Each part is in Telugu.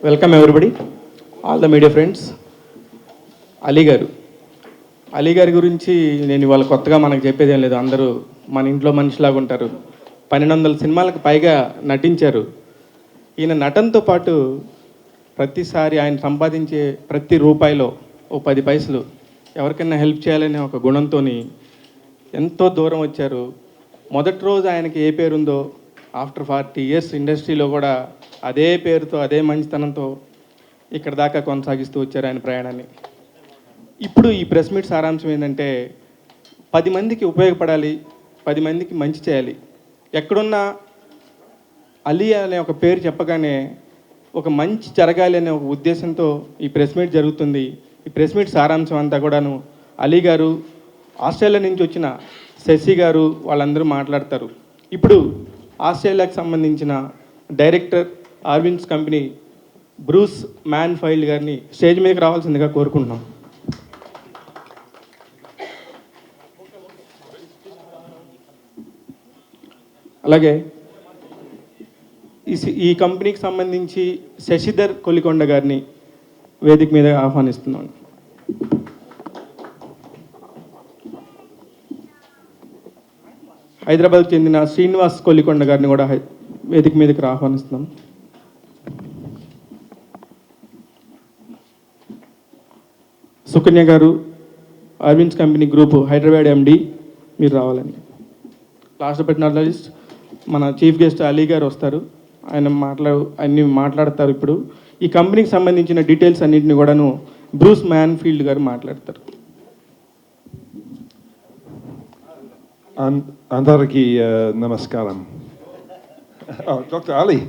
Welcome everybody, all the media friends. Ali గారి గురించి నేను ఇవాళ కొత్తగా మనకు చెప్పేది ఏం లేదు. అందరూ మన ఇంట్లో మనిషిలాగా ఉంటారు. 1200 సినిమాలకు పైగా నటించారు. ఈయన నటనతో పాటు ప్రతిసారి ఆయన సంపాదించే ప్రతి రూపాయిలో ఓ 10 పైసలు ఎవరికైనా హెల్ప్ చేయాలనే ఒక గుణంతో ఎంతో దూరం వచ్చారు. మొదటి రోజు ఆయనకి ఏ పేరుందో ఆఫ్టర్ 40 ఇయర్స్ ఇండస్ట్రీలో కూడా అదే పేరుతో అదే మంచితనంతో ఇక్కడ దాకా కొనసాగిస్తూ వచ్చారు ఆయన ప్రయాణాన్ని. ఇప్పుడు ఈ ప్రెస్ మీట్ సారాంశం ఏంటంటే 10 మందికి ఉపయోగపడాలి, 10 మందికి మంచి చేయాలి. ఎక్కడున్నా అలీ అనే ఒక పేరు చెప్పగానే ఒక మంచి జరగాలి అనే ఒక ఉద్దేశంతో ఈ ప్రెస్ మీట్ జరుగుతుంది. ఈ ప్రెస్ మీట్ సారాంశం అంతా కూడాను అలీ గారు, ఆస్ట్రేలియా నుంచి వచ్చిన శశి గారు వాళ్ళందరూ మాట్లాడతారు. ఇప్పుడు ఆస్ట్రేలియాకి సంబంధించిన డైరెక్టర్ ఆర్విన్స్ కంపెనీ బ్రూస్ మ్యాన్ఫైల్డ్ గారిని స్టేజ్ మీదకి రావాల్సిందిగా కోరుకుంటున్నాం. అలాగే ఈ కంపెనీకి సంబంధించి శశిధర్ కొలికొండ గారిని వేదిక మీద ఆహ్వానిస్తున్నాను. హైదరాబాద్కు చెందిన శ్రీనివాస్ కొలికొండ గారిని కూడా వేదిక మీదకి ఆహ్వానిస్తున్నాం. సుకన్య గారు, అరవింద్ కంపెనీ గ్రూప్ హైదరాబాద్ ఎండి, మీరు రావాలని. లాస్ట్ బట్ నాట్ లీస్ట్ మన చీఫ్ గెస్ట్ అలీ గారు వస్తారు. ఆయన అన్ని మాట్లాడతారు. ఇప్పుడు ఈ కంపెనీకి సంబంధించిన డీటెయిల్స్ అన్నింటినీ కూడాను బ్రూస్ మ్యాన్ఫీల్డ్ గారు మాట్లాడతారు. అందరికీ నమస్కారం. డాక్టర్ అలీ.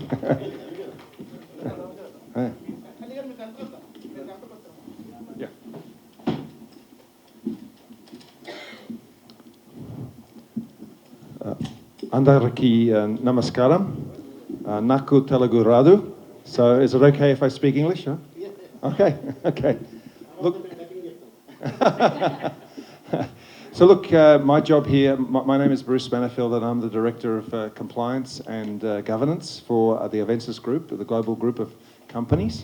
అందరికీ నమస్కారం. నాకు తెలుగు రాదు. So is it okay if I speak English? Huh? Okay. Look. So look, my job here, my name is Bruce Manifield and I'm the Director of Compliance and Governance for the Avensis Group, the global group of companies.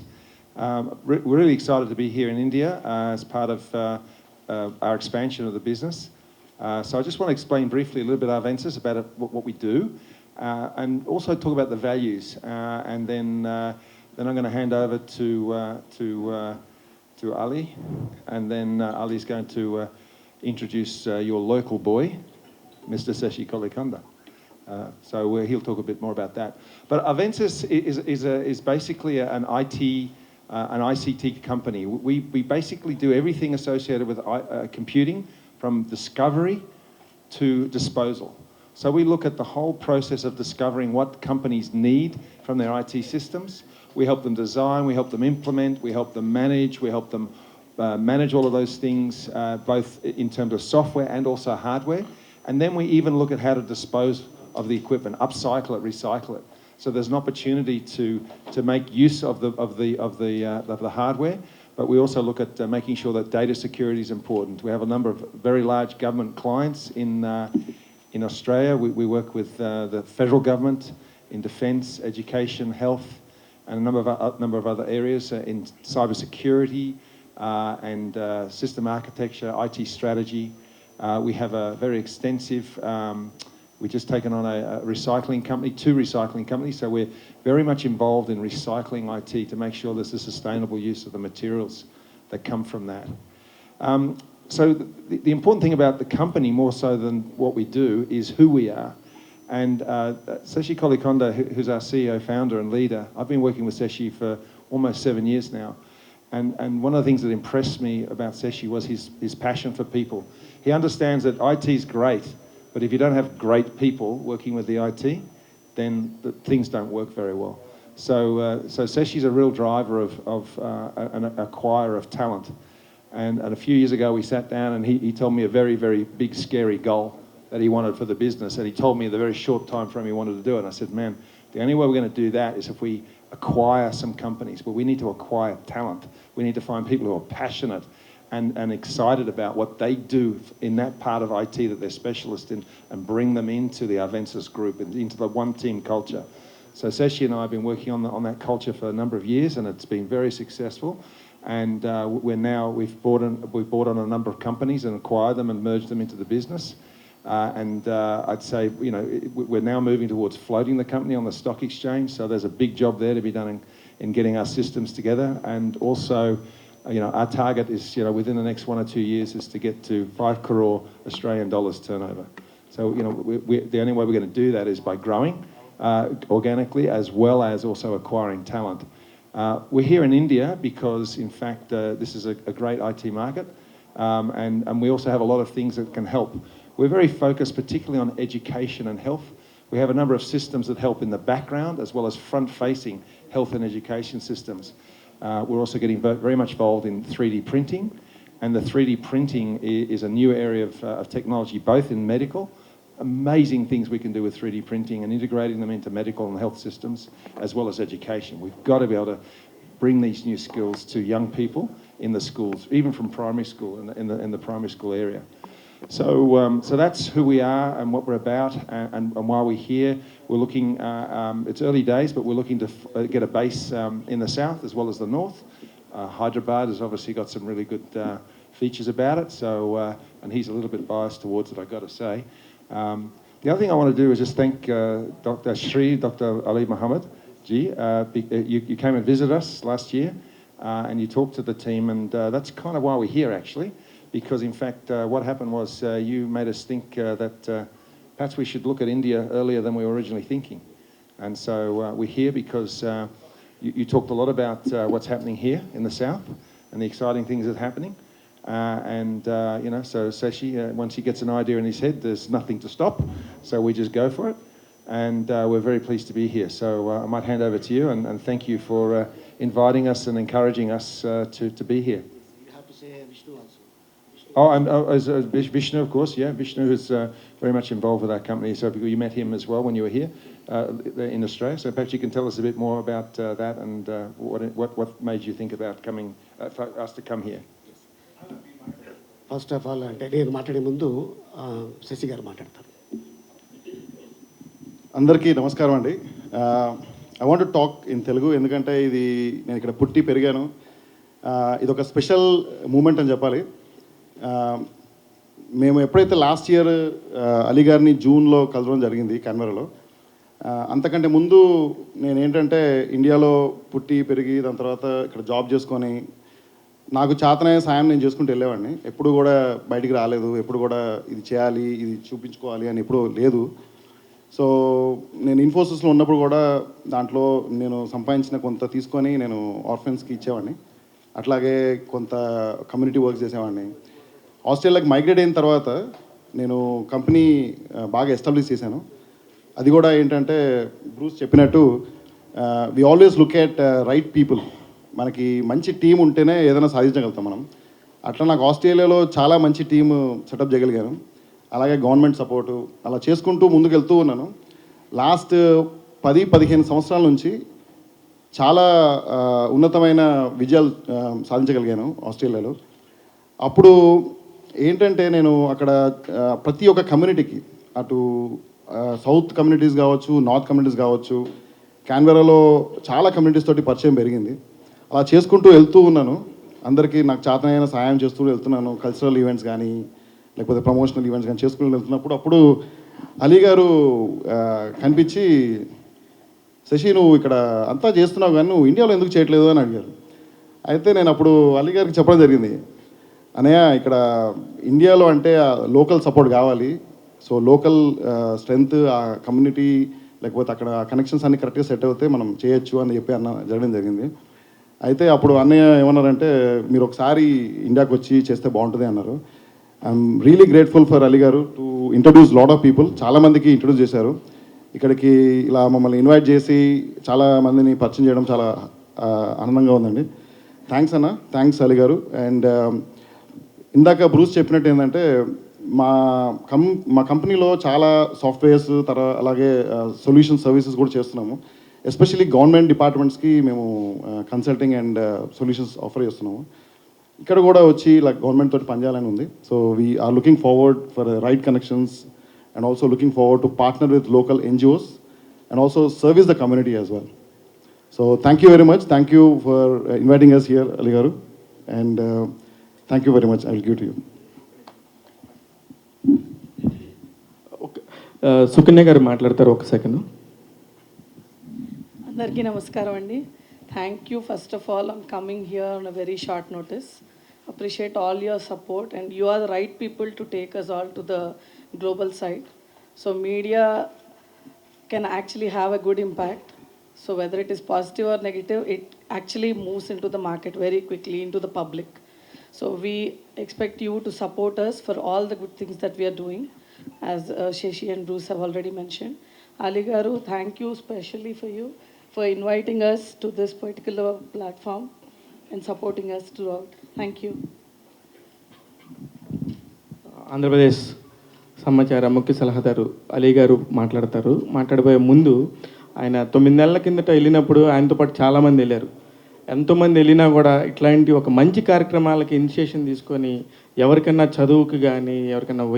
We're really excited to be here in India as part of our expansion of the business. So I just want to explain briefly a little bit about Avensis, about what we do, and also talk about the values. And then I'm going to hand over to Ali, and then Ali's going to introduce your local boy, Mr. Seshi Kolikonda. So he'll talk a bit more about that. But Avensis is basically an ICT company. We basically do everything associated with computing, from discovery to disposal. So we look at the whole process of discovering what companies need from their IT systems. We help them design, we help them implement, we help them manage, we help them manage all of those things, both in terms of software and also hardware. And then we even look at how to dispose of the equipment, upcycle it, recycle it. So there's an opportunity to make use of the hardware, but we also look at making sure that data security is important. We have a number of very large government clients in Australia. We work with the federal government in defence, education, health, and a number of other areas in cybersecurity and system architecture, IT strategy. We have a very extensive, we've just taken on a recycling company, 2 recycling companies, so we're very much involved in recycling IT to make sure there's a sustainable use of the materials that come from that. So the important thing about the company, more so than what we do, is who we are. And Seshi Kolikonda, who's our CEO, founder and leader, I've been working with Seshi for almost 7 years now. And one of the things that impressed me about Seshi was his passion for people. He understands that IT is great, but if you don't have great people working with the IT, then things don't work very well. So Seshi's a real driver of an acquirer of talent. And a few years ago we sat down and he told me a very, very big, scary goal that he wanted for the business. And he told me the very short time frame he wanted to do it. And I said, man, the only way we're going to do that is if we acquire some companies. But we need to acquire talent. We need to find people who are passionate and excited about what they do in that part of IT that they're specialists in, and bring them into the Avensis group and into the one team culture. So Seshi and I have been working on that culture for a number of years, and it's been very successful. And we've brought on a number of companies and acquired them and merged them into the business. I'd say, we're now moving towards floating the company on the stock exchange. So there's a big job there to be done in getting our systems together. And also, our target is, within the next 1 or 2 years is to get to 5 crore Australian dollars turnover. So, the only way we're going to do that is by growing organically, as well as also acquiring talent. We're here in India because, in fact, this is a great IT market, and we also have a lot of things that can help. We're very focused particularly on education and health. We have a number of systems that help in the background, as well as front-facing health and education systems. We're also getting very much involved in 3D printing, and the 3D printing is a new area of technology, both in medical. Amazing things we can do with 3D printing and integrating them into medical and health systems, as well as education. We've got to be able to bring these new skills to young people in the schools, even from primary school, in the primary school area. So that's who we are and what we're about, and why we're here. We're looking, it's early days, but we're looking to get a base in the south as well as the north. Hyderabad has obviously got some really good features about it, so, and he's a little bit biased towards it, I've got to say. The other thing I want to do is just thank Dr. Ali Muhammad Ji. You came and visited us last year, and you talked to the team, and that's kind of why we're here, actually. Because, in fact, what happened was you made us think that perhaps we should look at India earlier than we were originally thinking. And so we're here because you talked a lot about what's happening here in the south and the exciting things that are happening. So Seshi, once he gets an idea in his head, there's nothing to stop. So we just go for it. And we're very pleased to be here. So I might hand over to you, and thank you for inviting us and encouraging us to be here. You have to say Vishnu also. Vishnu, of course, yeah. Vishnu is very much involved with our company. So you met him as well when you were here in Australia. So perhaps you can tell us a bit more about that and what made you think about coming, for us to come here. First of all అంటే నేను మాట్లాడే ముందు శశి గారు మాట్లాడతారు. అందరికీ నమస్కారం అండి. I want to talk in Telugu, ఎందుకంటే ఇది నేను ఇక్కడ పుట్టి పెరిగాను. ఇది ఒక స్పెషల్ మూమెంట్ అని చెప్పాలి. మేము ఎప్పుడైతే లాస్ట్ ఇయర్ అలీ గారిని జూన్లో కలవడం జరిగింది కాన్బెరాలో, అంతకంటే ముందు నేను ఏంటంటే ఇండియాలో పుట్టి పెరిగి దాని తర్వాత ఇక్కడ జాబ్ చేసుకొని నాకు చేతనయ్యే సాయం నేను చేసుకుంటూ వెళ్ళేవాడిని. ఎప్పుడు కూడా బయటికి రాలేదు, ఎప్పుడు కూడా ఇది చేయాలి, ఇది చూపించుకోవాలి అని ఎప్పుడూ లేదు. సో నేను ఇన్ఫోసిస్లో ఉన్నప్పుడు కూడా దాంట్లో నేను సంపాదించిన కొంత తీసుకొని నేను ఆర్ఫెన్స్కి ఇచ్చేవాడిని. అట్లాగే కొంత కమ్యూనిటీ వర్క్స్ చేసేవాడిని. ఆస్ట్రేలియాకి మైగ్రేట్ అయిన తర్వాత నేను కంపెనీ బాగా ఎస్టాబ్లిష్ చేశాను. అది కూడా ఏంటంటే బ్రూస్ చెప్పినట్టు we always look at right people. మనకి మంచి టీం ఉంటేనే ఏదైనా సాధించగలుగుతాం మనం. అట్లా నాకు ఆస్ట్రేలియాలో చాలా మంచి టీము సెటప్ చేయగలిగాను. అలాగే గవర్నమెంట్ సపోర్టు అలా చేసుకుంటూ ముందుకు వెళ్తూ ఉన్నాను. లాస్ట్ 10-15 సంవత్సరాల నుంచి చాలా ఉన్నతమైన విజయాలు సాధించగలిగాను ఆస్ట్రేలియాలో. అప్పుడు ఏంటంటే నేను అక్కడ ప్రతి ఒక్క కమ్యూనిటీకి, అటు సౌత్ కమ్యూనిటీస్ కావచ్చు, నార్త్ కమ్యూనిటీస్ కావచ్చు, కాన్బెరాలో చాలా కమ్యూనిటీస్ తోటి పరిచయం పెరిగింది. అలా చేసుకుంటూ వెళ్తూ ఉన్నాను. అందరికీ నాకు చేతనైన సహాయం చేస్తూ వెళ్తున్నాను. కల్చరల్ ఈవెంట్స్ కానీ లేకపోతే ప్రమోషనల్ ఈవెంట్స్ కానీ చేసుకుని వెళ్తున్నప్పుడు అప్పుడు అలీ గారు కనిపించి, శశి నువ్వు ఇక్కడ అంతా చేస్తున్నావు కానీ నువ్వు ఇండియాలో ఎందుకు చేయట్లేదు అని అడిగారు. అయితే నేను అప్పుడు అలీ గారికి చెప్పడం జరిగింది, అన్నయ్య ఇక్కడ ఇండియాలో అంటే లోకల్ సపోర్ట్ కావాలి. సో లోకల్ స్ట్రెంగ్త్, ఆ కమ్యూనిటీ లేకపోతే అక్కడ కనెక్షన్స్ అన్ని కరెక్ట్గా సెట్ అవుతే మనం చేయొచ్చు అని చెప్పి జరగడం జరిగింది. అయితే అప్పుడు అన్నయ్య ఏమన్నారంటే, మీరు ఒకసారి ఇండియాకి వచ్చి చేస్తే బాగుంటుంది అన్నారు. I'm really grateful for Ali గారు to introduce lot of people. చాలామందికి ఇంట్రడ్యూస్ చేశారు. ఇక్కడికి ఇలా మమ్మల్ని ఇన్వైట్ చేసి చాలా మందిని పరిచయం చేయడం చాలా ఆనందంగా ఉందండి. థ్యాంక్స్ అన్న, థ్యాంక్స్ అలీ గారు. అండ్ ఇందాక బ్రూస్ చెప్పినట్టు ఏంటంటే మా కంపెనీలో చాలా సాఫ్ట్వేర్స్ అలాగే సొల్యూషన్ సర్వీసెస్ కూడా చేస్తున్నాము. ఎస్పెషల్లీ గవర్నమెంట్ డిపార్ట్మెంట్స్కి మేము కన్సల్టింగ్ అండ్ సొల్యూషన్స్ ఆఫర్ చేస్తున్నాము. ఇక్కడ కూడా వచ్చి ఇలా గవర్నమెంట్ తోటి పనిచేయాలని ఉంది. So we are looking forward for right connections and also looking forward to partner with local NGOs and also service the community as well. So thank you very much. Thank you for inviting us here, Ali Garu, and thank you very much. I will give to you. Sukanya garu మాట్లాడతారు ఒక సెకండ్. అందరికీ నమస్కారం అండి. Thank you first of all on coming here on a very short notice. Appreciate all your support and you are the right people to take us all to the global side. So media can actually have a good impact. So whether it is positive or negative, it actually moves into the market very quickly, into the public. So we expect you to support us for all the good things that we are doing, as Shashi and Bruce have already mentioned. Ali Garu, thank you specially for you for inviting us to this particular platform and supporting us throughout. Thank you. Andhra Pradesh సమాచార ముఖ్య సలహాదారు అలీ గారు మాట్లాడబోయే ముందు ఆయన 9 నెలల కిందట వెళ్ళినప్పుడు ఆయనతో పాటు చాలామంది వెళ్ళారు. ఎంతోమంది వెళ్ళినా కూడా ఇట్లాంటి ఒక మంచి కార్యక్రమాలకి ఇనిషియేషన్ తీసుకొని ఎవరికన్నా చదువుకు కానీ ఎవరికన్నా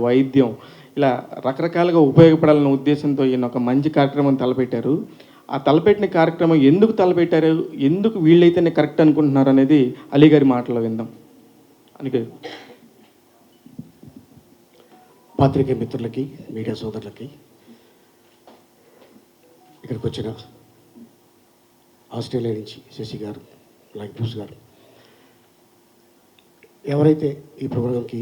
వైద్యం ఇలా రకరకాలుగా ఉపయోగపడాలన్న ఉద్దేశంతో ఈయన ఒక మంచి కార్యక్రమం తలపెట్టారు. ఆ తలపెట్టిన కార్యక్రమం ఎందుకు తలపెట్టారు, ఎందుకు వీళ్ళైతేనే కరెక్ట్ అనుకుంటున్నారు అనేది అలీ గారి మాటలో విందాం. అందుకే పాత్రికేయ మిత్రులకి, మీడియా సోదరులకి, ఇక్కడికి వచ్చిన ఆస్ట్రేలియా నుంచి శశి గారు, లైక్ బ్రూస్ గారు, ఎవరైతే ఈ ప్రోగ్రాంకి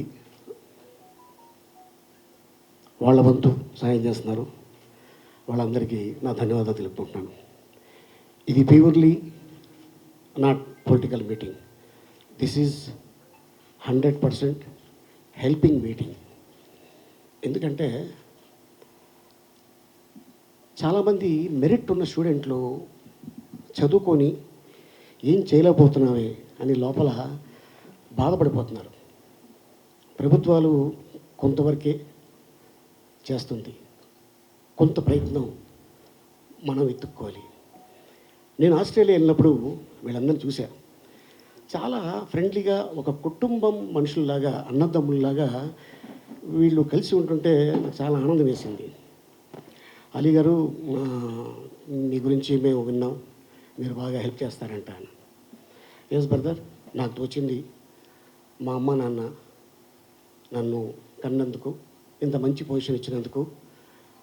వాళ్ళ వంతు సాయం చేస్తున్నారో వాళ్ళందరికీ నా ధన్యవాదాలు తెలుపుకుంటున్నాను. ఇది purely not political meeting. This is 100% helping meeting. ఎందుకంటే చాలామంది మెరిట్ ఉన్న స్టూడెంట్లు చదువుకొని ఏం చేయలేకపోతున్నావే అని లోపల బాధపడిపోతున్నారు. ప్రభుత్వాలు కొంతవరకే చేస్తుంది, కొంత ప్రయత్నం మనం ఎత్తుక్కోవాలి. నేను ఆస్ట్రేలియా వెళ్ళినప్పుడు వీళ్ళందరినీ చూశాను. చాలా ఫ్రెండ్లీగా, ఒక కుటుంబం మనుషుల్లాగా, అన్నదమ్ముల్లాగా వీళ్ళు కలిసి ఉంటుంటే నాకు చాలా ఆనందం వేసింది. అలీ గారు, మీ గురించి మేము విన్నాం, మీరు బాగా హెల్ప్ చేస్తారంట అని. ఎస్ బ్రదర్, నాకు తోచింది మా అమ్మ నాన్న నన్ను కన్నందుకు, ఇంత మంచి పొజిషన్ ఇచ్చినందుకు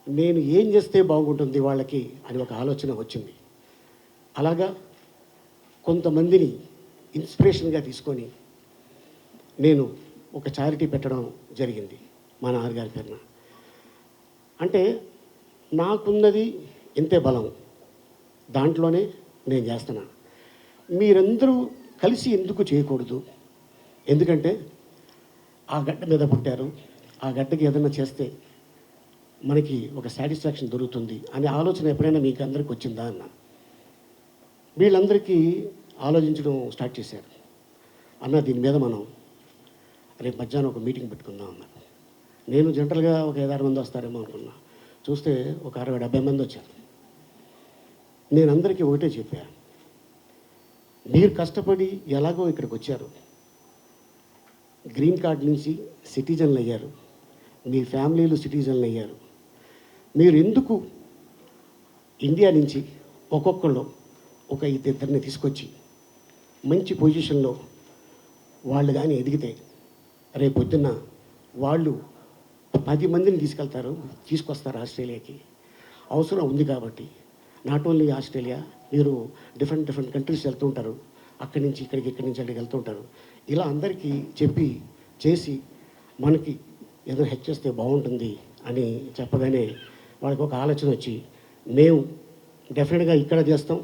నేను ఏం చేస్తే బాగుంటుంది వాళ్ళకి అని ఒక ఆలోచన వచ్చింది. అలాగా కొంతమందిని ఇన్స్పిరేషన్గా తీసుకొని నేను ఒక చారిటీ పెట్టడం జరిగింది మా నాన్నగారి పేరున. అంటే నాకున్నది ఇంతే బలం, దాంట్లోనే నేను చేస్తున్నా. మీరందరూ కలిసి ఎందుకు చేయకూడదు? ఎందుకంటే ఆ గడ్డ మీద పుట్టారు, ఆ గడ్డకి ఏదైనా చేస్తే మనకి ఒక సాటిస్ఫాక్షన్ దొరుకుతుంది అనే ఆలోచన ఎప్పుడైనా మీకు అందరికి వచ్చిందా అన్న. వీళ్ళందరికీ ఆలోచించడం స్టార్ట్ చేశారు. అన్న, దీని మీద మనం రేపు మధ్యాహ్నం ఒక మీటింగ్ పెట్టుకుందాం అన్నారు. నేను జనరల్గా ఒక 5-6 మంది వస్తారేమో అనుకున్నా. చూస్తే ఒక 60-70 మంది వచ్చారు. నేను అందరికీ ఒకటే చెప్పా, మీరు కష్టపడి ఎలాగో ఇక్కడికి వచ్చారు, గ్రీన్ కార్డ్ నుంచి సిటిజన్లు అయ్యారు, మీ ఫ్యామిలీలు సిటిజన్లు అయ్యారు. మీరు ఎందుకు ఇండియా నుంచి ఒక్కొక్కళ్ళు ఒక 2-3 తీసుకొచ్చి మంచి పొజిషన్లో వాళ్ళు కానీ ఎదిగితే రేపు పొద్దున్న వాళ్ళు 10 మందిని తీసుకొస్తారు ఆస్ట్రేలియాకి. అవసరం ఉంది కాబట్టి నాట్ ఓన్లీ ఆస్ట్రేలియా, మీరు డిఫరెంట్ కంట్రీస్ వెళ్తుంటారు, అక్కడి నుంచి ఇక్కడికి, ఇక్కడి నుంచి అక్కడికి వెళ్తుంటారు. ఇలా అందరికీ చెప్పి చేసి మనకి ఏదో హెల్ప్ చేస్తే బాగుంటుంది అని చెప్పగానే వాళ్ళకి ఒక ఆలోచన వచ్చి, మేము డెఫినెట్గా ఇక్కడ చేస్తాం,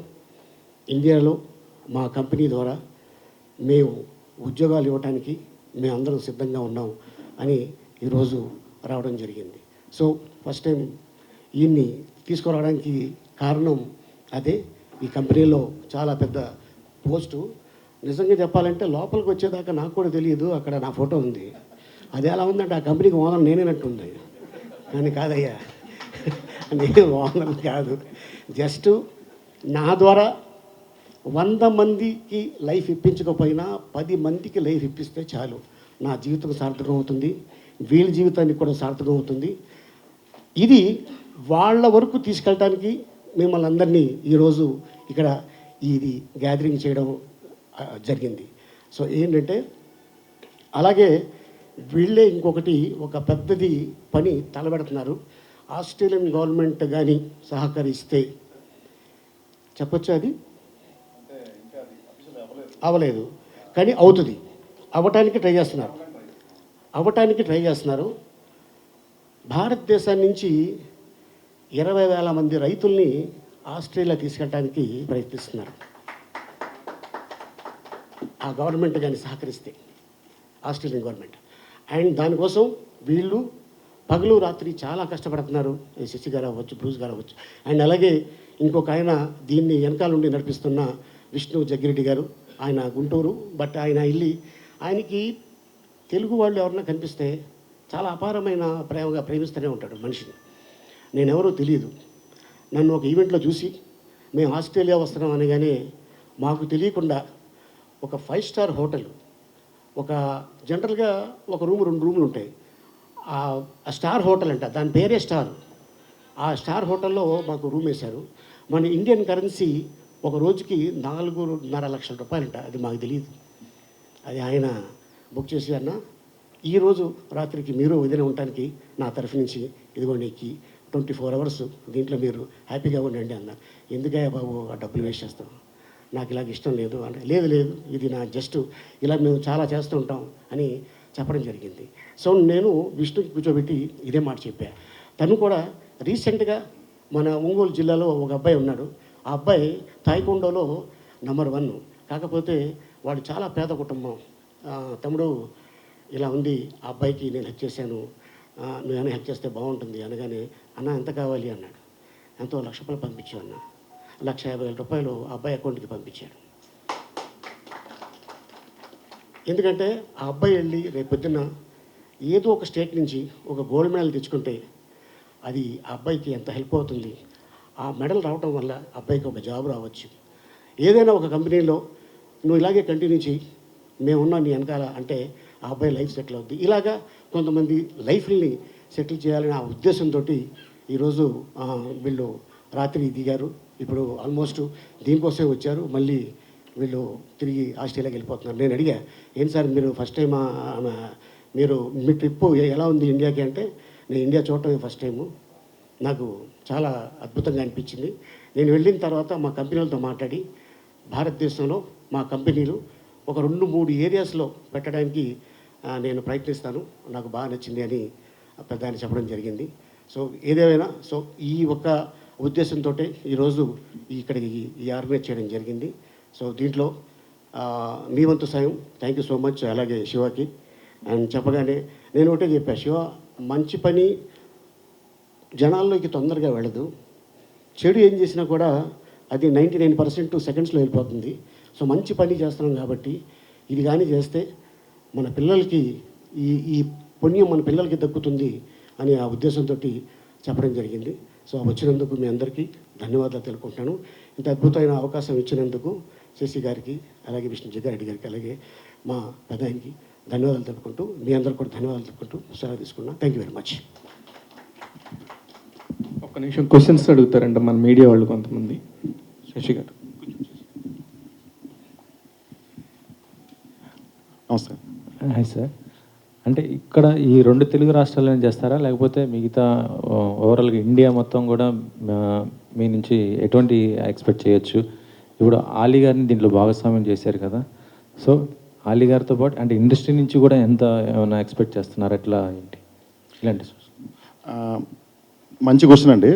ఇండియాలో మా కంపెనీ ద్వారా మేము ఉద్యోగాలు ఇవ్వడానికి మేమందరం సిద్ధంగా ఉన్నాం అని ఈరోజు రావడం జరిగింది. సో ఫస్ట్ టైం ఈయన్ని తీసుకురావడానికి కారణం అదే. ఈ కంపెనీలో చాలా పెద్ద పోస్టు. నిజంగా చెప్పాలంటే లోపలికి వచ్చేదాకా నాకు కూడా తెలియదు, అక్కడ నా ఫోటో ఉంది. అది ఎలా ఉందంటే ఆ కంపెనీకి ఓనర్ నేనేనట్టుంది. కానీ కాదయ్యా, నేను ఓనర్ కాదు. జస్ట్ నా ద్వారా 100 మందికి లైఫ్ ఇప్పించకపోయినా 10 మందికి లైఫ్ ఇప్పిస్తే చాలు, నా జీవితం సార్థకం అవుతుంది, వీళ్ళ జీవితానికి కూడా సార్థకం అవుతుంది. ఇది వాళ్ళ వరకు తీసుకెళ్ళడానికి మిమ్మల్ని అందరినీ ఈరోజు ఇక్కడ ఇది గ్యాదరింగ్ చేయడం జరిగింది. సో ఏంటంటే అలాగే వీళ్ళే ఇంకొకటి ఒక పెద్దది పని తలబెడుతున్నారు. ఆస్ట్రేలియన్ గవర్నమెంట్ కానీ సహకరిస్తే చెప్పొచ్చు, అది అవ్వలేదు కానీ అవుతుంది, అవ్వటానికి ట్రై చేస్తున్నారు. భారతదేశం నుంచి 20,000 మంది రైతుల్ని ఆస్ట్రేలియా తీసుకెళ్ళడానికి ప్రయత్నిస్తున్నారు. ఆ గవర్నమెంట్ కానీ సహకరిస్తే, ఆస్ట్రేలియన్ గవర్నమెంట్. అండ్ దానికోసం వీళ్ళు పగలు రాత్రి చాలా కష్టపడుతున్నారు. శశి గారు అవ్వచ్చు, బ్రూస్ గారు అవ్వచ్చు. అండ్ అలాగే ఇంకొక ఆయన దీన్ని వెనకాల నుండి నడిపిస్తున్న విష్ణు జగ్గిరెడ్డి గారు, ఆయన గుంటూరు. బట్ ఆయన వెళ్ళి ఆయనకి తెలుగు వాళ్ళు ఎవరన్నా కనిపిస్తే చాలా అపారమైన ప్రేమగా ప్రేమిస్తూనే ఉంటాడు మనిషిని. నేనెవరో తెలియదు, నన్ను ఒక ఈవెంట్లో చూసి మేము ఆస్ట్రేలియా వస్తున్నాం అనగానే మాకు తెలియకుండా ఒక 5 స్టార్ హోటల్, ఒక జనరల్గా ఒక రూమ్ 2 రూములు ఉంటాయి, ఆ స్టార్ హోటల్ అంట, దాని పేరే స్టార్. ఆ స్టార్ హోటల్లో మాకు రూమ్ వేశారు. మన ఇండియన్ కరెన్సీ ఒక రోజుకి 4.5 లక్షల రూపాయలంట. అది మాకు తెలియదు. అది ఆయన బుక్ చేసి, అన్న ఈరోజు రాత్రికి మీరు వదిన ఉండటానికి నా తరఫు నుంచి ఇదిగోండి 24 అవర్స్ దీంట్లో మీరు హ్యాపీగా ఉండండి అన్న. ఎందుకయ్యా బాబు ఆ డబ్బులు వేస్ట్ చేస్తాం, నాకు ఇలాగ ఇష్టం లేదు అంటే, లేదు ఇది నా జస్ట్ ఇలా మేము చాలా చేస్తూ ఉంటాం అని చెప్పడం జరిగింది. సో నేను విష్ణుకి కూర్చోబెట్టి ఇదే మాట చెప్పా. తను కూడా రీసెంట్గా మన ఒంగోలు జిల్లాలో ఒక అబ్బాయి ఉన్నాడు. ఆ అబ్బాయి తాయికొండలో నంబర్ 1. కాకపోతే వాడు చాలా పేద కుటుంబం. తమ్ముడు ఇలా ఉంది, ఆ అబ్బాయికి నేను హెల్ప్ చేశాను, నువ్వు హెల్ప్ చేస్తే బాగుంటుంది అనగానే, అన్న ఎంత కావాలి అన్నాడు. ఎంతో 1 లక్ష రూపాయలు పంపించావు అన్న. 1,50,000 రూపాయలు ఆ అబ్బాయి అకౌంట్కి పంపించాడు. ఎందుకంటే ఆ అబ్బాయి వెళ్ళి రేపు పొద్దున్న ఏదో ఒక స్టేట్ నుంచి ఒక గోల్డ్ మెడల్ తెచ్చుకుంటే అది ఆ అబ్బాయికి ఎంత హెల్ప్ అవుతుంది. ఆ మెడల్ రావటం వల్ల అబ్బాయికి ఒక జాబ్ రావచ్చు. ఏదైనా ఒక కంపెనీలో నువ్వు ఇలాగే కంటిన్యూ చేయి, మేమున్నా నీ వెనకాల అంటే ఆ అబ్బాయి లైఫ్ సెటిల్ అవుద్ది. ఇలాగా కొంతమంది లైఫ్ని సెటిల్ చేయాలనే ఆ ఉద్దేశంతో ఈరోజు వీళ్ళు రాత్రి దిగారు. ఇప్పుడు ఆల్మోస్ట్ దీనికోసమే వచ్చారు. మళ్ళీ వీళ్ళు తిరిగి ఆస్ట్రేలియాకి వెళ్ళిపోతున్నారు. నేను అడిగా, ఏంటి సార్ మీరు ఫస్ట్ టైం మీరు మీ ట్రిప్ ఎలా ఉంది ఇండియాకి అంటే, నేను ఇండియా చూడటమే ఫస్ట్ టైము, నాకు చాలా అద్భుతంగా అనిపించింది. నేను వెళ్ళిన తర్వాత మా కంపెనీలతో మాట్లాడి భారతదేశంలో మా కంపెనీలు ఒక 2-3 ఏరియాస్లో పెట్టడానికి నేను ప్రయత్నిస్తాను, నాకు బాగా నచ్చింది అని పెద్ద ఆయన చెప్పడం జరిగింది. సో ఏదేమైనా సో ఈ ఒక్క ఉద్దేశంతో ఈరోజు ఇక్కడికి ఈ ఆర్గనైజ్ చేయడం జరిగింది. సో దీంట్లో మీ వంతు సాయం థ్యాంక్ యూ సో మచ్. అలాగే శివకి అండ్ చెప్పగానే నేను ఒకటే చెప్పా, శివ మంచి పని జనాల్లోకి తొందరగా వెళ్ళదు, చెడు ఏం చేసినా కూడా అది 99% సెకండ్స్లో వెళ్ళిపోతుంది. సో మంచి పని చేస్తున్నాం కాబట్టి ఇది కానీ చేస్తే మన పిల్లలకి ఈ పుణ్యం మన పిల్లలకి దక్కుతుంది అని ఆ ఉద్దేశంతో చెప్పడం జరిగింది. సో వచ్చినందుకు మీ అందరికీ ధన్యవాదాలు తెలుపుకుంటున్నాను. ఇంత అద్భుతమైన అవకాశం ఇచ్చినందుకు శశి గారికి, అలాగే విష్ణు జగ్గారెడ్డి గారికి, అలాగే మా పెదానికి ధన్యవాదాలు తెలుపుకుంటూ, మీ అందరికి కూడా ధన్యవాదాలు తెలుపుకుంటూ సెలవు తీసుకున్నా. Thank you very much. ఒక్క నిమిషం క్వశ్చన్స్ అడుగుతారంట మన మీడియా వాళ్ళు కొంతమంది. శశి గారు. నమస్తే. Hi sir. అంటే ఇక్కడ ఈ 2 తెలుగు రాష్ట్రాలను చేస్తారా, లేకపోతే మిగతా ఓవరాల్గా ఇండియా మొత్తం కూడా మీ నుంచి ఎటువంటి ఎక్స్పెక్ట్ చేయొచ్చు? ఇప్పుడు ఆలీ గారిని దీంట్లో భాగస్వామ్యం చేశారు కదా, సో ఆలీ గారితో పాటు అంటే ఇండస్ట్రీ నుంచి కూడా ఎంత ఏమైనా ఎక్స్పెక్ట్ చేస్తున్నారు, ఎట్లా ఏంటి ఇలాంటి? మంచి క్వశ్చన్ అండి.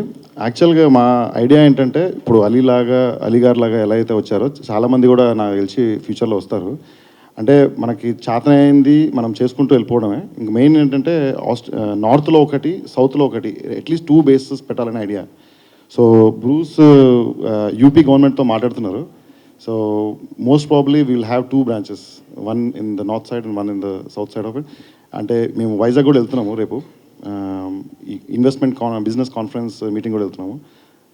యాక్చువల్గా మా ఐడియా ఏంటంటే, ఇప్పుడు అలీ గారు లాగా ఎలా అయితే వచ్చారో చాలామంది కూడా నాకు తెలిసి ఫ్యూచర్లో వస్తారు. అంటే మనకి చేతనైంది మనం చేసుకుంటూ వెళ్ళిపోవడమే. ఇంక మెయిన్ ఏంటంటే నార్త్లో ఒకటి, సౌత్లో ఒకటి, అట్లీస్ట్ 2 బేసెస్ పెట్టాలనే ఐడియా. సో బ్రూస్ యూపీ గవర్నమెంట్తో మాట్లాడుతున్నారు. So most probably we will have 2 branches, one in the north side and one in the south side of it. అంటే మేము వైజాగ్ కూడా వెళ్తున్నాము రేపు, ఈ ఇన్వెస్ట్మెంట్ బిజినెస్ కాన్ఫరెన్స్ మీటింగ్ కూడా వెళ్తున్నాము.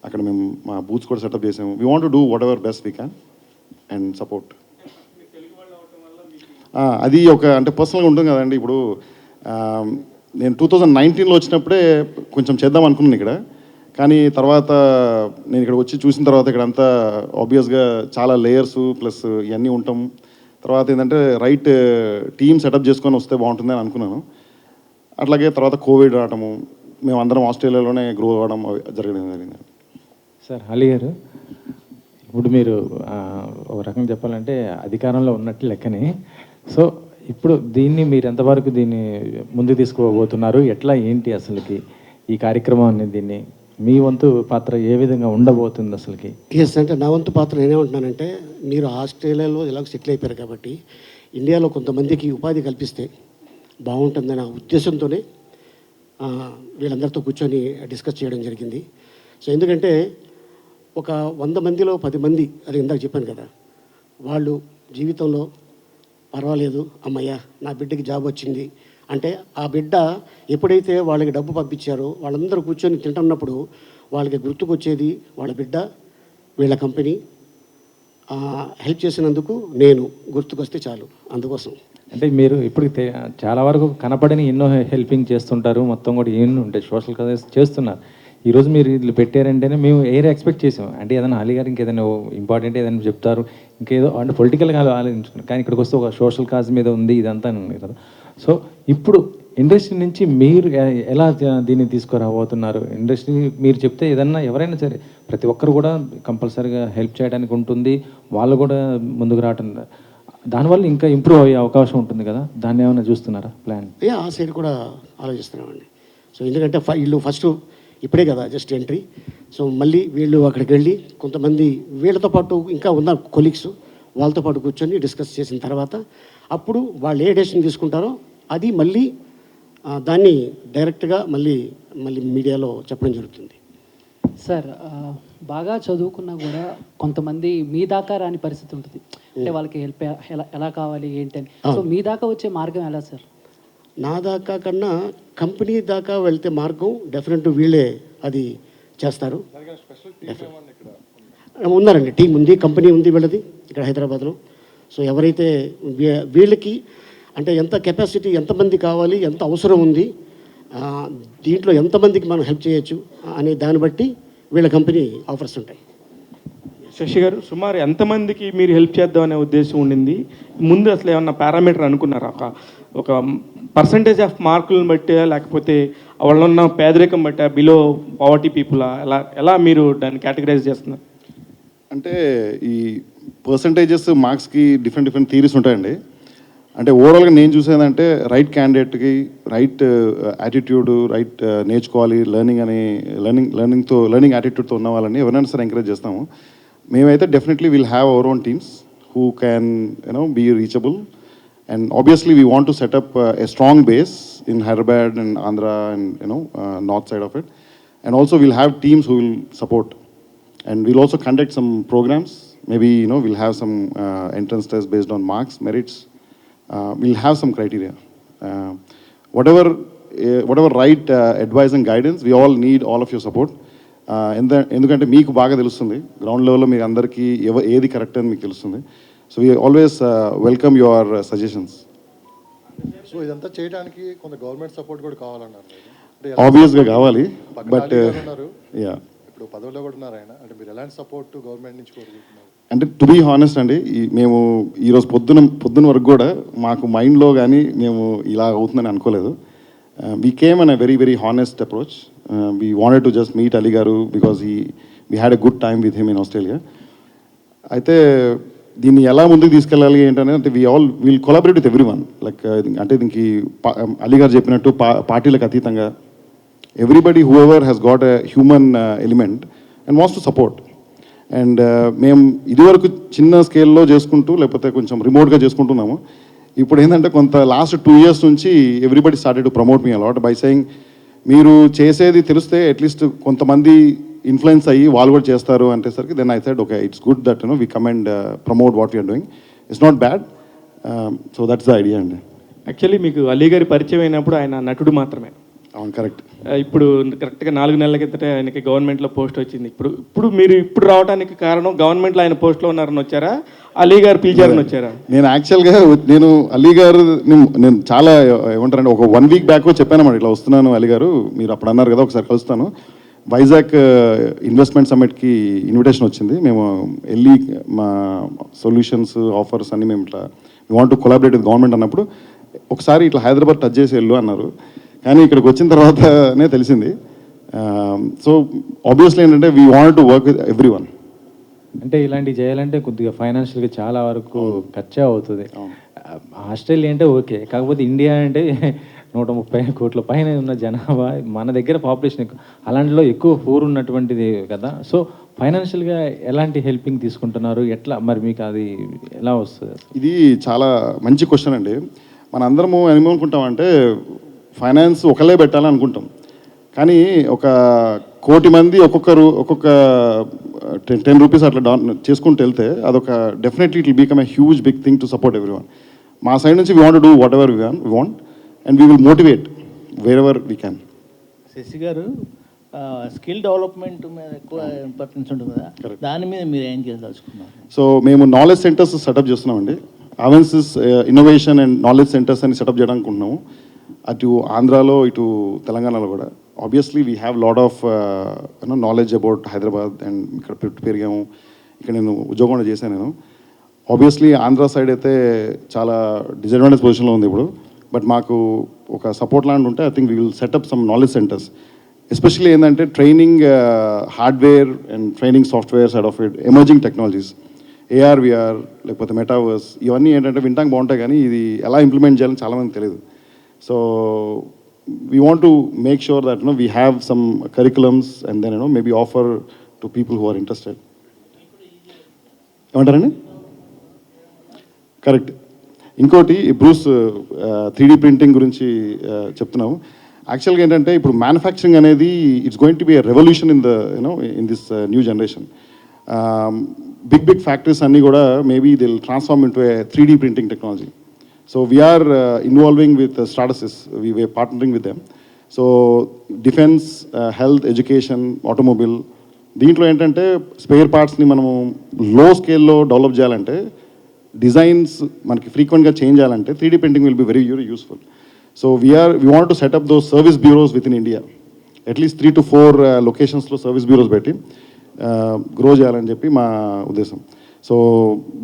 అక్కడ మేము మా బూత్స్ కూడా సెటప్ చేసాము. We want to do what ever best we can and support. అది ఒక అంటే పర్సనల్గా ఉంటుంది కదండి. ఇప్పుడు నేను 2019లో వచ్చినప్పుడే కొంచెం చేద్దాం అనుకున్నాను ఇక్కడ. కానీ తర్వాత నేను ఇక్కడ వచ్చి చూసిన తర్వాత ఇక్కడంతా ఆబ్వియస్గా చాలా లేయర్స్ ప్లస్ ఇవన్నీ ఉంటాం. తర్వాత ఏంటంటే రైట్ టీమ్ సెటప్ చేసుకొని వస్తే బాగుంటుందని అనుకున్నాను. అట్లాగే తర్వాత కోవిడ్ రావటము, మేమందరం ఆస్ట్రేలియాలోనే గ్రో అవ్వడం జరిగింది. సార్ అలీ గారు, ఇప్పుడు మీరు ఒక రకంగా చెప్పాలంటే అధికారంలో ఉన్నట్టు లెక్కని. సో ఇప్పుడు దీన్ని మీరు ఎంతవరకు దీన్ని ముందుకు తీసుకుపోతున్నారు, ఎట్లా ఏంటి అసలుకి ఈ కార్యక్రమాన్ని, దీన్ని మీ వంతు పాత్ర ఏ విధంగా ఉండబోతుంది అసలుకి? ఎస్ అంటే నా వంతు పాత్ర నేనేమంటున్నానంటే, మీరు ఆస్ట్రేలియాలో ఎలాగో సెటిల్ అయిపోయారు కాబట్టి ఇండియాలో కొంతమందికి ఉపాధి కల్పిస్తే బాగుంటుందనే ఉద్దేశంతోనే వీళ్ళందరితో కూర్చొని డిస్కస్ చేయడం జరిగింది. సో ఎందుకంటే ఒక 100 మందిలో 10 మంది, అది ఇందాక చెప్పాను కదా, వాళ్ళు జీవితంలో పర్వాలేదు అమ్మయ్య నా బిడ్డకి జాబ్ వచ్చింది అంటే, ఆ బిడ్డ ఎప్పుడైతే వాళ్ళకి డబ్బు పంపించారో వాళ్ళందరూ కూర్చొని తింటున్నప్పుడు వాళ్ళకి గుర్తుకొచ్చేది వాళ్ళ బిడ్డ, వీళ్ళ కంపెనీ హెల్ప్ చేసినందుకు నేను గుర్తుకొస్తే చాలు. అందుకోసం అంటే మీరు ఇప్పుడు చాలా వరకు కనపడని ఎన్నో హెల్పింగ్ చేస్తుంటారు, మొత్తం కూడా ఎన్నో ఉంటాయి, సోషల్ కాజ్ చేస్తున్నారు. ఈరోజు మీరు ఇట్లా పెట్టారంటేనే మేము ఎక్స్పెక్ట్ చేసాం, అంటే ఏదైనా అలీ గారు ఇంకేదైనా ఇంపార్టెంట్ ఏదైనా చెప్తారు, ఇంకేదో అంటే పొలిటికల్గా ఆలోచించుకున్నారు. కానీ ఇక్కడికి వస్తే ఒక సోషల్ కాజ్ మీద ఉంది ఇదంతా ఉంది కదా. సో ఇప్పుడు ఇండస్ట్రీ నుంచి మీరు ఎలా దీన్ని తీసుకురాబోతున్నారు? ఇండస్ట్రీ మీరు చెప్తే ఏదన్నా ఎవరైనా సరే ప్రతి ఒక్కరు కూడా కంపల్సరీగా హెల్ప్ చేయడానికి ఉంటుంది, వాళ్ళు కూడా ముందుకు రావటం, దానివల్ల ఇంకా ఇంప్రూవ్ అయ్యే అవకాశం ఉంటుంది కదా. దాన్ని ఏమైనా చూస్తున్నారా ప్లాన్? ఆ సైడ్ కూడా ఆలోచిస్తున్నామండి. సో ఎందుకంటే వీళ్ళు ఫస్ట్ ఇప్పుడే కదా జస్ట్ ఎంట్రీ. సో మళ్ళీ వీళ్ళు అక్కడికి వెళ్ళి కొంతమంది వీళ్ళతో పాటు ఇంకా ఉన్న కొలీగ్స్ వాళ్ళతో పాటు కూర్చొని డిస్కస్ చేసిన తర్వాత అప్పుడు వాళ్ళు ఏ డెసిషన్ తీసుకుంటారో అది మళ్ళీ దాన్ని డైరెక్ట్గా మళ్ళీ మీడియాలో చెప్పడం జరుగుతుంది. సార్ బాగా చదువుకున్నా కూడా కొంతమంది మీ దాకా రాని పరిస్థితి ఉంటుంది, అంటే వాళ్ళకి హెల్ప్ ఎలా కావాలి ఏంటి అని. సో మీ దాకా వచ్చే మార్గం ఎలా సార్? నా దాకా కన్నా కంపెనీ దాకా వెళ్తే మార్గం డెఫినెట్ వీళ్ళే అది చేస్తారు. ఉన్నారండి, టీం ఉంది, కంపెనీ ఉంది వీళ్ళది ఇక్కడ హైదరాబాద్లో. సో ఎవరైతే వీళ్ళకి అంటే ఎంత కెపాసిటీ, ఎంతమంది కావాలి, ఎంత అవసరం ఉంది, దీంట్లో ఎంతమందికి మనం హెల్ప్ చేయొచ్చు అనే దాన్ని బట్టి వీళ్ళ కంపెనీ ఆఫర్స్ ఉంటాయి. శశి గారు, సుమారు ఎంతమందికి మీరు హెల్ప్ చేద్దామనే ఉద్దేశం ఉండింది? ముందు అసలు ఏమన్నా పారామీటర్ అనుకున్నారా? ఒక పర్సంటేజ్ ఆఫ్ మార్కులను బట్టి, లేకపోతే వాళ్ళున్న పేదరికం బట్టి, బిలో పావర్టీ పీపులా, ఎలా మీరు దాన్ని కేటగరైజ్ చేస్తున్నారు? అంటే ఈ పర్సంటేజెస్ మార్క్స్కి డిఫరెంట్ థీరీస్ ఉంటాయండి. అంటే ఓవరాల్గా నేను చూసేదంటే రైట్ క్యాండిడేట్కి రైట్ యాటిట్యూడ్, రైట్ నేర్చుకోవాలి, లెర్నింగ్ యాటిట్యూడ్తో ఉన్న వాళ్ళని ఎవరైనా సరే ఎంకరేజ్ చేస్తాము. మేమైతే definitely will have our own teams who can be reachable, and obviously we want to set up a strong base in Hyderabad and Andhra and north side of it, and also will have teams who will support, and we'll also conduct some programs. Maybe we'll have some entrance tests based on marks, merits. We'll have some criteria. Whatever right advice and guidance, we all need all of your support. ఎందుకంటే మీకు బాగా తెలుస్తుంది గ్రౌండ్ లెవెల్లో, మీకు అందరికీ ఏది కరెక్ట్ అని మీకు తెలుస్తుంది. So we always welcome your suggestions. So ఇదంతా చేయడానికి కొంత గవర్నమెంట్ సపోర్ట్ కూడా కావాలన్నారు. ఆబ్వియస్గా కావాలి, బట్ యా ఇప్పుడు పదవిలో కూడా ఉన్నారు ఆయన, అంటే మీరు ఎలాంటి సపోర్ట్ గవర్నమెంట్ నుంచి కోరుకుంటున్నారు? అంటే టు బీ హానెస్ట్ అండి, మేము ఈరోజు పొద్దున వరకు కూడా మాకు మైండ్లో కానీ మేము ఇలా అవుతుందని అనుకోలేదు. We came on a very honest approach. We wanted to just meet Ali గారు because we had a good time with him in Australia. అయితే దీన్ని ఎలా ముందుకు తీసుకెళ్ళాలి ఏంటంటే we'll collaborate with everyone. Like అంటే దీనికి అలీ గారు చెప్పినట్టు పార్టీలకు అతీతంగా everybody whoever has got a human element and wants to support, and మేము ఇదివరకు చిన్న స్కేల్లో చేసుకుంటూ లేకపోతే కొంచెం రిమోట్గా చేసుకుంటున్నాము. ఇప్పుడు ఏంటంటే కొంత లాస్ట్ 2 years నుంచి everybody started to promote me a lot by saying, మీరు చేసేది తెలిస్తే అట్లీస్ట్ కొంతమంది ఇన్ఫ్లుయెన్స్ అయ్యి వాళ్ళు కూడా చేస్తారు అంటేసరికి then I said okay, it's good that we come and promote what we're doing. It's not bad. So that's the idea అండి. యాక్చువల్లీ మీకు అలీ గారి పరిచయం అయినప్పుడు ఆయన నటుడు మాత్రమే. అవును, కరెక్ట్. ఇప్పుడు కరెక్ట్గా 4 నెలల కిందటే ఆయనకి గవర్నమెంట్లో పోస్ట్ వచ్చింది. ఇప్పుడు రావడానికి కారణం గవర్నమెంట్లో ఆయన పోస్ట్లో ఉన్నారని వచ్చారా, అలీ గారు పిలిచారని వచ్చారా? నేను యాక్చువల్గా అలీ గారు నేను చాలా ఏమంటారంటే ఒక 1 week బ్యాక్ చెప్పానమాట, ఇట్లా వస్తున్నాను అలీ గారు, మీరు అప్పుడు అన్నారు కదా ఒకసారి కలుస్తాను. వైజాగ్ ఇన్వెస్ట్మెంట్ సమ్మిట్కి ఇన్విటేషన్ వచ్చింది. మేము వెళ్ళి మా సొల్యూషన్స్ ఆఫర్స్ అన్నీ మేము ఇట్లా we want to collaborate with government అన్నప్పుడు ఒకసారి ఇట్లా హైదరాబాద్ టచ్ చేసి వెళ్ళు అన్నారు. కానీ ఇక్కడికి వచ్చిన తర్వాతనే తెలిసింది. సో ఆబ్వియస్లీ ఏంటంటే we want to work with every one. అంటే ఇలాంటివి చేయాలంటే కొద్దిగా ఫైనాన్షియల్గా చాలా వరకు ఖర్చే అవుతుంది. ఆస్ట్రేలియా అంటే ఓకే, కాకపోతే ఇండియా అంటే 130 కోట్ల పైన ఉన్న జనాభా, మన దగ్గర పాపులేషన్ ఎక్కువ, అలాంటిలో ఎక్కువ పూర్ ఉన్నటువంటిది కదా. సో ఫైనాన్షియల్గా ఎలాంటి హెల్పింగ్ తీసుకుంటున్నారు, ఎట్లా మరి మీకు అది ఎలా వస్తుంది? ఇది చాలా మంచి క్వశ్చన్ అండి. మన అందరము ఏమనుకుంటామంటే ఫైనాన్స్ ఒకళ్ళే పెట్టాలని అనుకుంటాం. కానీ ఒక 1 కోటి మంది ఒక్కొక్క 10 రూపీస్ అట్లా చేసుకుంటూ వెళ్తే అదొక definitely it will become a huge big thing to support every one. మా సైడ్ నుంచి we want do whatever we want and we will motivate wherever we can. Shashi garu, skill development మీద ఎక్కువ ఇంపార్టెన్స్ ఉంటుంది కదా, దాని మీద మీరు ఏం చేయదలుచుకున్నారు? సో మేము నాలెడ్జ్ సెంటర్స్ సెటప్ చేస్తున్నామండి. అవెన్సిస్ ఇన్నోవేషన్ అండ్ నాలెడ్జ్ సెంటర్స్ అని సెటప్ చేయడానికి అనుకుంటున్నాము. అటు ఆంధ్రాలో ఇటు తెలంగాణలో కూడా. Obviously we have lot of knowledge about Hyderabad and ఇక్కడ పెరిగాము, ఇక్కడ నేను ఉద్యోగం కూడా చేశాను నేను. ఆబ్వియస్లీ ఆంధ్ర సైడ్ అయితే చాలా డిసడ్వాంటేజ్ పొజిషన్లో ఉంది ఇప్పుడు. బట్ మాకు ఒక సపోర్ట్ లాంటి ఉంటే I think we will set up some knowledge centres. Especially ఏంటంటే training hardware and training software side of it, emerging technologies, AR VR లేకపోతే మెటావర్స్, ఇవన్నీ ఏంటంటే వింటానికి బాగుంటాయి కానీ ఇది ఎలా ఇంప్లిమెంట్ చేయాలని చాలామంది తెలియదు. So we want to make sure that we have some curriculums and then maybe offer to people who are interested. ఏమంటారండి? కరెక్ట్. ఇంకోటి బ్రూస్ 3D ప్రింటింగ్ గురించి చెప్తున్నాము. యాక్చువల్గా ఏంటంటే ఇప్పుడు మ్యానుఫ్యాక్చరింగ్ అనేది it's going to be a revolution in this new generation. Big factories అన్నీ కూడా maybe they will transform into a 3D printing technology. So we are involving with Stratasys. We are partnering with them. So defense, health, education, automobile. దీంట్లో ఏంటంటే స్పేర్ పార్ట్స్ని మనము లో స్కేల్లో డెవలప్ చేయాలంటే, డిజైన్స్ మనకి ఫ్రీక్వెంట్గా చేంజ్ చేయాలంటే 3D printing will be very useful. So we want to set up those service bureaus with in India. At least 3 to 4 లొకేషన్స్లో సర్వీస్ బ్యూరోస్ పెట్టి గ్రో చేయాలని చెప్పి మా ఉద్దేశం. సో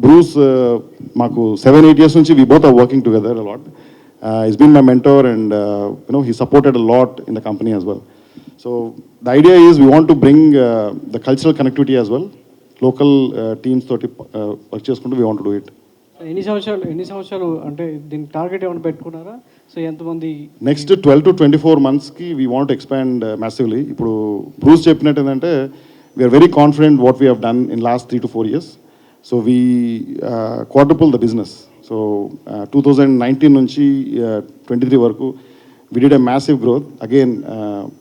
బ్రూస్ మాకు 7-8 years నుంచి we both are working together a lot. Is been my mentor and he supported a lot in the company as well. So the idea is we want to bring the cultural connectivity as well. Local teams తోటి వర్క్ చేసుకుంటూ we want to do it. ఎన్ని సంవత్సరాలు అంటే దీనికి టార్గెట్ ఏమైనా పెట్టుకున్నారా? సో ఎంతమంది? నెక్స్ట్ 12 to 24 monthsకి వీ వాంట్ ఎక్స్పాండ్ మ్యాసివ్లీ. ఇప్పుడు బ్రూస్ చెప్పినట్టు ఏంటంటే we are very confident what we have done in last 3 to 4 years. So we quadruple the business. So 2019 నుంచి 23 వరకు we did a massive growth again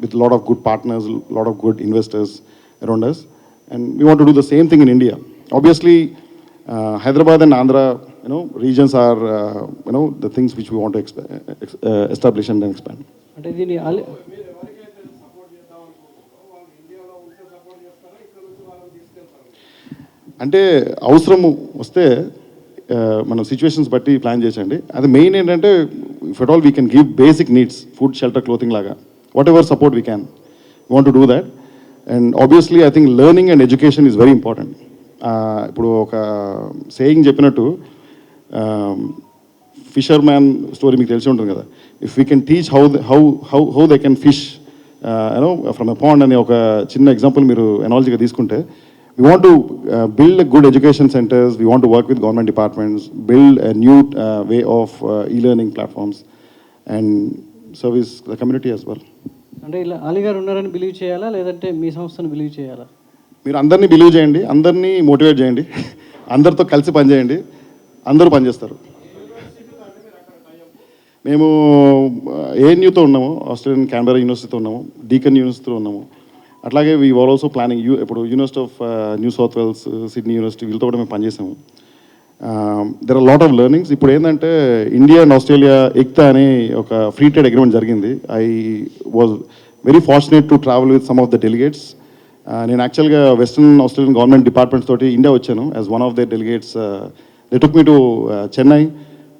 with a lot of good partners, a lot of good investors around us, and we want to do the same thing in India. Obviously Hyderabad and Andhra regions are the things which we want to establish and then expand. అంటే దీని అంటే అవసరం వస్తే మనం సిచ్యువేషన్స్ బట్టి ప్లాన్ చేసండి. అది మెయిన్ ఏంటంటే if at all we can give basic needs, food, shelter, clothing లాగా whatever support we can want to do that. And obviously I think learning and education is very important. ఇప్పుడు ఒక సేయింగ్ చెప్పినట్టు ఫిషర్ మ్యాన్ స్టోరీ మీకు తెలిసి ఉంటుంది కదా. If we can teach how they can fish from a pond అనే ఒక చిన్న ఎగ్జాంపుల్ మీరు ఎనాలజీగా తీసుకుంటే, we want to build good education centers, we want to work with government departments, build a new way of e-learning platforms and service the community as well. అంటే ఇలా అలీ గారు ఉన్నారని బిలీవ్ చేయాలా, లేదంటే మీ సంస్థను బిలీవ్ చేయాలా? మీరు అందరినీ బిలీవ్ చేయండి, అందరినీ మోటివేట్ చేయండి, అందరితో కలిసి పనిచేయండి, అందరూ పనిచేస్తారు. మేము ఏఎన్యూతో ఉన్నాము, ఆస్ట్రేలియన్ క్యాన్బెరా యూనివర్సిటీతో ఉన్నాము, డీకన్ యూనివర్సిటీతో ఉన్నాము. అట్లాగే వీ ఆర్ ఆల్సో ప్లానింగ్ ఇప్పుడు university of New South Wales, Sydney university, వీళ్ళతో కూడా మేము పనిచేసాము. There are lot of learnings. ఇప్పుడు ఏంటంటే ఇండియా అండ్ ఆస్ట్రేలియా ఎక్తా అనే ఒక ఫ్రీ ట్రేడ్ అగ్రిమెంట్ జరిగింది. I was very fortunate to travel with some of the delegates. నేను యాక్చువల్గా వెస్ట్రన్ ఆస్ట్రేలియన్ గవర్నమెంట్ డిపార్ట్మెంట్స్ తోటి ఇండియా వచ్చాను as one of the delegates. They took me to Chennai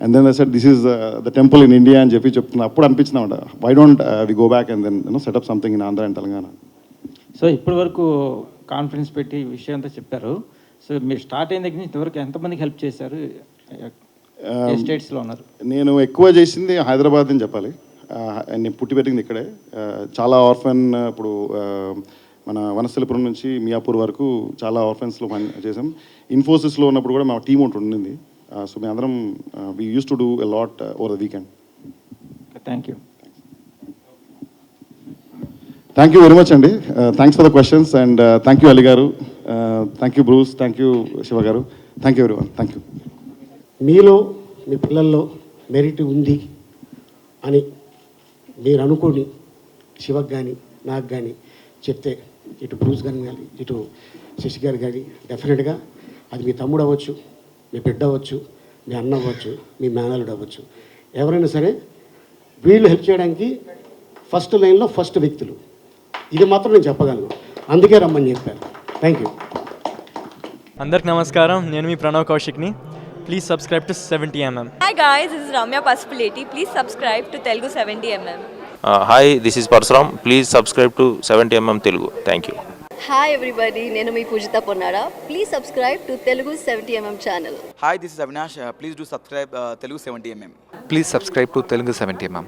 and then they said this is the temple in India అని చెప్తున్నా. అప్పుడు అనిపించిందన్నమాట, why don't we go back and then set up something in Andhra and Telangana. So ఇప్పటి వరకు కాన్ఫరెన్స్ పెట్టి ఈ విషయం అంతా చెప్పారు. సో మీరు స్టార్ట్ అయిన దగ్గర నుంచి ఇంతవరకు ఎంతమందికి హెల్ప్ చేశారు? ఏ స్టేట్స్లో ఉన్నారు? నేను ఎక్కువ చేసింది హైదరాబాద్ అని చెప్పాలి. నేను పుట్టి పెరిగింది ఇక్కడే. చాలా ఆర్ఫన్ ఇప్పుడు మన వనస్థలిపురం నుంచి మియాపూర్ వరకు చాలా ఆర్ఫన్స్లో పని చేసాం. ఇన్ఫోసిస్లో ఉన్నప్పుడు కూడా మా టీం ఒకటి ఉండింది. సో మేము అందరం we use to do a lot over the weekend. Thank you. Thank you very much అండి. Thanks for the questions and thank you Ali గారు, thank you Bruce, thank you Shiva గారు, thank you everyone. Thank you. మీలో మీ పిల్లల్లో మెరిట్ ఉంది అని మీరు అనుకోని శివకు కానీ నాకు కానీ చెప్తే, ఇటు బ్రూస్ గారిని కానీ ఇటు శశి గారు కానీ డెఫినెట్గా అది మీ తమ్ముడు అవ్వచ్చు, మీ బిడ్డ అవ్వచ్చు, మీ అన్న అవ్వచ్చు, మీ మేనల్లుడు అవ్వచ్చు, ఎవరైనా సరే వీళ్ళు హెల్ప్ చేయడానికి ఫస్ట్ లైన్లో ఫస్ట్ వ్యక్తులు. ఇది మాత్రం నేను చెప్పగలను, అందుకే రమ్మని చెప్పారు. Thank you. అందరికి నమస్కారం, నేను మీ ప్రణవ్ కౌశిక్ని. Please subscribe to 70mm. Hi guys, this is Ramya Pasupuleti. Please subscribe to Telugu 70mm. Hi, this is Parsuram. Please subscribe to 70mm Telugu. Thank you. Hi everybody, నేను మీ పూజిత Ponnara. Please subscribe to Telugu 70mm channel. Hi, this is Avinash. Please do subscribe Telugu 70mm. Please subscribe to Telugu 70mm.